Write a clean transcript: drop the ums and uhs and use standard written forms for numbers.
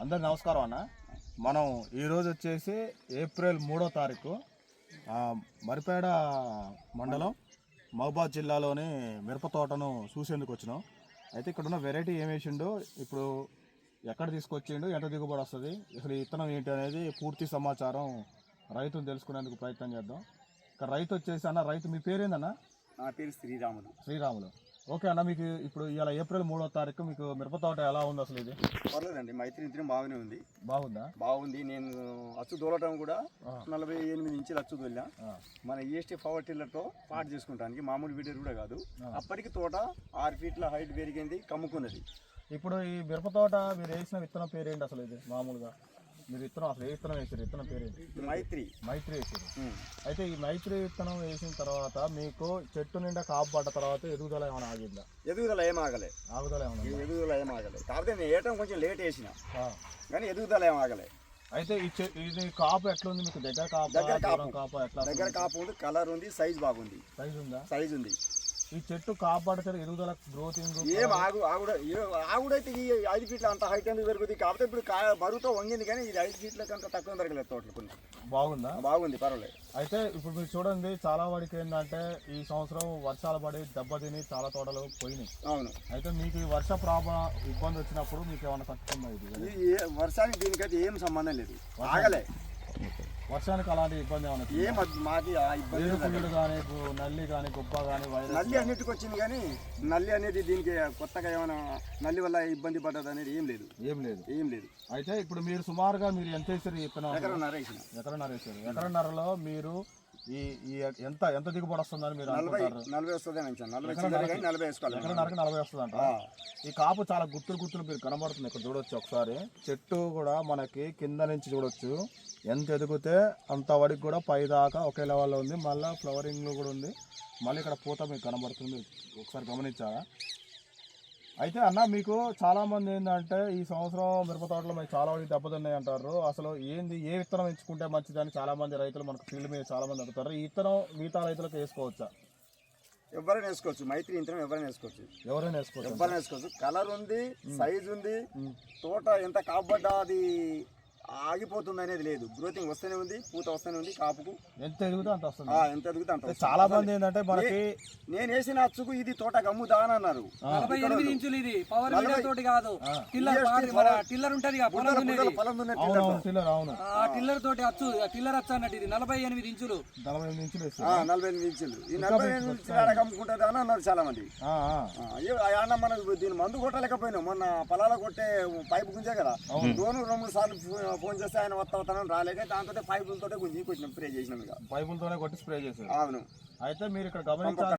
అందరు నమస్కారం అన్న. మనం ఈరోజు వచ్చేసి ఏప్రిల్ 3వ తారీఖు మరిపేడ మండలం మహబూబాద్ జిల్లాలోని మిరప తోటను చూసేందుకు వచ్చినాం. అయితే ఇక్కడ ఉన్న వెరైటీ ఏం వేసిండో, ఇప్పుడు ఎక్కడ తీసుకొచ్చిండు, ఎంత దిగుబడి వస్తుంది, అసలు విత్తనం ఏంటి అనేది పూర్తి సమాచారం రైతును తెలుసుకునేందుకు ప్రయత్నం చేద్దాం. ఇక్కడ రైతు వచ్చేసి అన్న, రైతు మీ పేరేందన్న? నా పేరు శ్రీరాములు. శ్రీరాములు. ఓకే అన్న, మీకు ఇప్పుడు ఇవాళ ఏప్రిల్ 3వ తారీఖు మీకు మిరప తోట ఎలా ఉంది అసలు? ఇది పర్లేదండి, మైత్రి ఇంత్రం బాగానే ఉంది. బాగుందా? బాగుంది. నేను అచ్చు దూలటం కూడా 48 ఇంచులు అచ్చు దొల్లా. మన ఈఎస్టీ పవర్ టిల్లర్తో పాటు చేసుకుంటానికి, మామూలు వీడియో కూడా కాదు. అప్పటికి తోట 6 ఫీట్ల హైట్ పెరిగింది, కమ్ముకున్నది. ఇప్పుడు ఈ మిరప తోట మీరు వేసిన విత్తనం పేరేంటి అసలు? ఇది మామూలుగా మీరు విత్తనం అసలు ఏ విత్తనం వేసారు? విత్తనం పేరేంటి? మైత్రి వేసారు. అయితే ఈ మైత్రి విత్తనం వేసిన తర్వాత మీకు చెట్టు నిండా కాపు పడ్డ తర్వాత ఎదుగుదల ఏమైనా ఆగిద్దా? ఎదుగుదల ఏం ఆగలే. కాకపోతే నేను వేయటం కొంచెం లేట్ వేసిన, కానీ ఎదుగుదల ఏం ఆగలే. అయితే ఇది కాపు ఎట్లుంది మీకు? దగ్గర కాపు ఎట్లా? దగ్గర కాపు ఉంది, కలర్ ఉంది, సైజ్ బాగుంది. సైజ్ ఉంది. ఈ చెట్టు కాపాడితే ఎదుగుదల గ్రోతింగ్ ఏం ఆగుడైతే ఈ 5 ఫీట్ల అంత హైట్ ఎందుకు పెరుగుతుంది? కాకపోతే ఇప్పుడు బరువుతో వంగింది, కానీ ఇది 5 ఫీట్ల కంటే తక్కువ పెరగలేదు. తోటలు కొంచెం బాగుందా? బాగుంది, పర్వాలేదు. అయితే ఇప్పుడు మీరు చూడండి, చాలా వాడికి ఏంటంటే ఈ సంవత్సరం వర్షాలు పడి దెబ్బతిని చాలా తోటలు పోయినాయి. అవును. అయితే మీకు ఈ వర్ష ఇబ్బంది వచ్చినప్పుడు మీకు ఏమైనా ఖచ్చితంగా ఇది వర్షానికి దీనికైతే ఏం సంబంధం లేదు, ఆగలే. వర్షానికి అలాంటి ఇబ్బంది ఏమైనా? మాది ఇబ్బంది కానీ, నల్లి కానీ, గుబ్బ కానీ, నల్లి అన్నిటికి వచ్చింది, కానీ నల్లి అనేది దీనికి కొత్తగా ఏమైనా నల్లి వల్ల ఇబ్బంది పడ్డది అనేది ఏం లేదు. అయితే ఇప్పుడు మీరు సుమారుగా మీరు ఎంత వేసారు? ఎకరన్నర వేసారు. ఎకరన్నరలో మీరు ఈ ఎంత దిగుబడి వస్తుందని మీరు అనుకుంటారు? 40 వస్తుంది. ఎకరన్నరకి 40 వస్తుంది అంట. ఈ కాపు చాలా గుత్తులు మీరు కనబడుతుంది. ఇక్కడ చూడొచ్చు ఒకసారి, చెట్టు కూడా మనకి కింద నుంచి చూడొచ్చు. ఎంత ఎదిగితే అంత వరకు కూడా పై దాకా ఒకే లెవెల్లో ఉంది. మళ్ళీ ఫ్లవరింగ్ కూడా ఉంది. మళ్ళీ ఇక్కడ పూత మీకు కనబడుతుంది, ఒకసారి గమనించారా? అయితే అన్న, మీకు చాలామంది ఏంటంటే ఈ సంవత్సరం మిరప తోటలో మీకు చాలా వరకు దెబ్బతిన్నాయి అంటారు. అసలు ఏంది, ఏ విత్తనం ఎంచుకుంటే మంచిదని చాలామంది రైతులు మనకు ఫీల్డ్ మీద చాలామంది అడుగుతారు. ఈ విత్తనం మిగతా రైతులకు వేసుకోవచ్చా? ఎవరైనా వేసుకోవచ్చు. మైత్రి యంత్రం ఎవరైనా వేసుకోవచ్చు. కలర్ ఉంది, సైజ్ ఉంది. తోట ఎంత కాపడ్డా అది ఆగిపోతుంది అనేది లేదు. గ్రోతింగ్ వస్తూనే ఉంది, పూత వస్తూనే ఉంది. కాపుకు ఎంత ఎదుగుతా అంత వస్తుంది. చాలా మంది ఏంటంటే మనకి నేను వేసిన అచ్చుకు ఇది తోట గమ్ముదా అని అన్నారు. 48 ఇంచులు ఇది పవర్ వీడియో తోటి కాదు, టిల్లర్ ఉంటది, టిల్లర్ తోటి అచ్చు, టిల్లర్ అచ్చు అన్నట్టు. ఇది 48 ఇంచులు. 48 ఇంచులు. ఈ 48 ఇంచులు కమ్ముకుంటది అని అన్నారు చాలా మంది. అన్న మనకు దీని మందు కొట్టలేకపోయినాం. మొన్న పొలాల కొట్టే పైపు గుంజే కదా, 2 సార్లు ఫోన్ చేస్తే ఆయన వస్తానని రాలేక దాంతో పైపులతో గుంజి కొట్టినాం, స్ప్రే చేసినాం. పైపులతోనే కొట్టి స్ప్రే చేశారు. అవును. అయితే మీరు ఇక్కడ గమనించాలి.